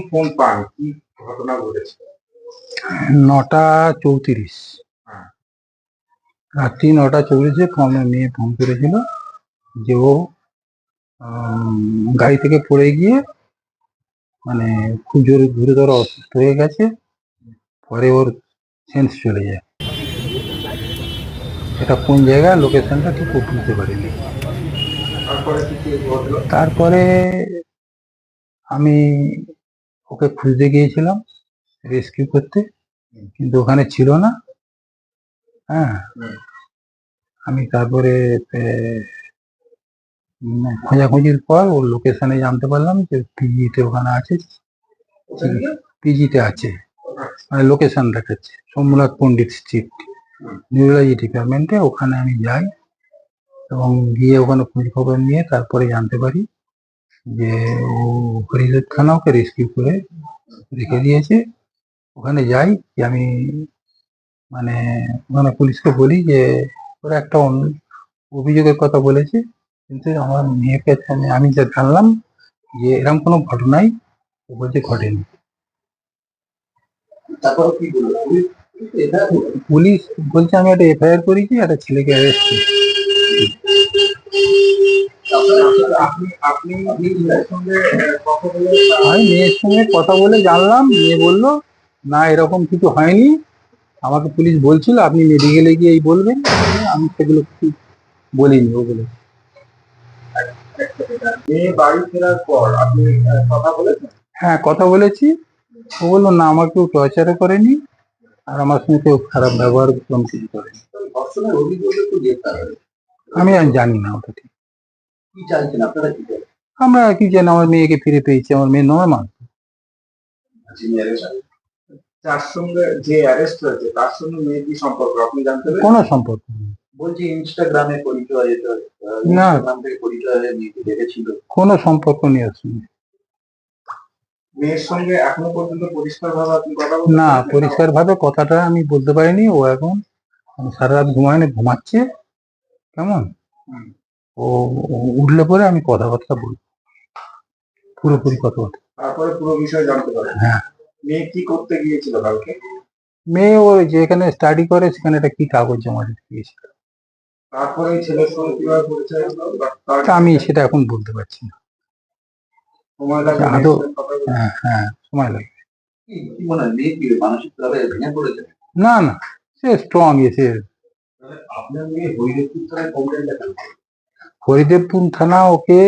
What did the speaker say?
Phone পান, কি ঘটনা ঘটেছে? 9:34 হ্যাঁ। রাত্রি 9:34 মেয়ে ফোন করেছিল যে ও গাড়ি থেকে পড়ে গিয়ে মানে খুব জোরে গুরুতর অসুস্থ হয়ে গেছে, পরে ওর সেন্স চলে যায়। এটা কোন জায়গায় লোকেশনটা ঠিক ও বুঝতে পারিনি। তারপরে কি ঘটলো? তারপরে আমি ওকে খুঁজতে গিয়েছিলাম রেস্কিউ করতে, কিন্তু ওখানে ছিল না। হ্যাঁ, আমি তারপরে খোঁজাখুঁজির পর ওর লোকেশনে জানতে পারলাম যে পিজিতে ওখানে আছে, পিজিতে আছে, মানে লোকেশন দেখাচ্ছে সোমনাথ পণ্ডিত স্ট্রিট, নিউরোলজি ডিপার্টমেন্টে। ওখানে আমি যাই এবং গিয়ে ওখানে খোঁজ খবর নিয়ে তারপরে জানতে পারি যে ও হরিহর থানা ওকে রেস্কিউ করে রেখে দিয়েছে। ওখানে যাই যে আমি মানে ওখানে পুলিশকে বলি যে ওরা একটা অভিযোগের কথা বলেছে, কিন্তু আমার মেয়েকে আমি যা জানলাম যে এরকম কোনো ঘটনাই ও বলছে ঘটেনি। তারপর কি বললো পুলিশ বলছে আমি একটা এফআইআর করেছি, একটা ছেলেকে অ্যারেস্ট করেছি। আপনি মেয়ের সঙ্গে কথা বলে? আমি মেয়ের সঙ্গে কথা বলে জানলাম, মেয়ে বললো না এরকম কিছু হয়নি, আমাকে পুলিশ বলছিল আপনি মেডিকেলে গিয়ে এই বলবেন, আমি সেগুলো কিছু বলিনি ও বলে। মেয়ে বাড়ি ফেরার পর আপনি কথা বলেছেন? হ্যাঁ, কথা বলেছি। ও বললো না আমার কেউ টর্চারও করেনি, আর আমার সঙ্গে কেউ খারাপ ব্যবহার কোনো কিছু করেনি। ধর্ষণের অভিযোগে তো গ্রেপ্তার হয়েছে। আমি আর জানি না ওটা ঠিক। কি চাইছেন আপনারা, কি চাইছেন? আমরা কি জানি, আমার মেয়েকে ফিরে পেয়েছি, আমার মেয়ে নর্মাল। যার সঙ্গে যে অ্যারেস্ট হয়েছে তার সঙ্গে মেয়ে কি সম্পর্ক আপনি জানতে পেরেছেন? কোনো সম্পর্ক নেই। বলছি ইনস্টাগ্রামে পরিচয়, না, ইনস্টাগ্রাম থেকে পরিচয় হয়ে মেয়েকে দেখেছিল। কোনো সম্পর্ক নেই ওর সঙ্গে। মেয়ের সঙ্গে এখনো পর্যন্ত পরিষ্কার ভাবে আপনি কথা বলতে না, পেরেছেন? পরিষ্কার ভাবে কথাটা আমি বলতে পারিনি। ও এখন সারা রাত ঘুমায়নি, ঘুমাচ্ছে কেমন। ও উঠলে পরে আমি কথাবার্তা বলবো, পুরোপুরি কথাবার্তা। তারপরে পুরো বিষয় জানতে পারেন। হ্যাঁ। মেয়ে কি করতে গিয়েছিল কালকে? মেয়ে ও যেখানে স্টাডি করে সেখানে একটা কি কাগজ জমা দিতে গিয়েছিল। তারপরে ছেলের সঙ্গে কিভাবে পরিচয় হলো? তা আমি সেটা এখন বলতে পারছি না। সময় লাগবে আদৌ মেয়ের সঙ্গে কথা বলতে? হ্যাঁ হ্যাঁ, সময় লাগবে। কি মনে হয় মেয়ে কি মানসিক ভাবে ভেঙে পড়েছে? না না, সে স্ট্রং এসে। আপনার মেয়ে হরিদেবপুর থানায় কমপ্লেন লেখান? হরিদেবপুর থানা ওকে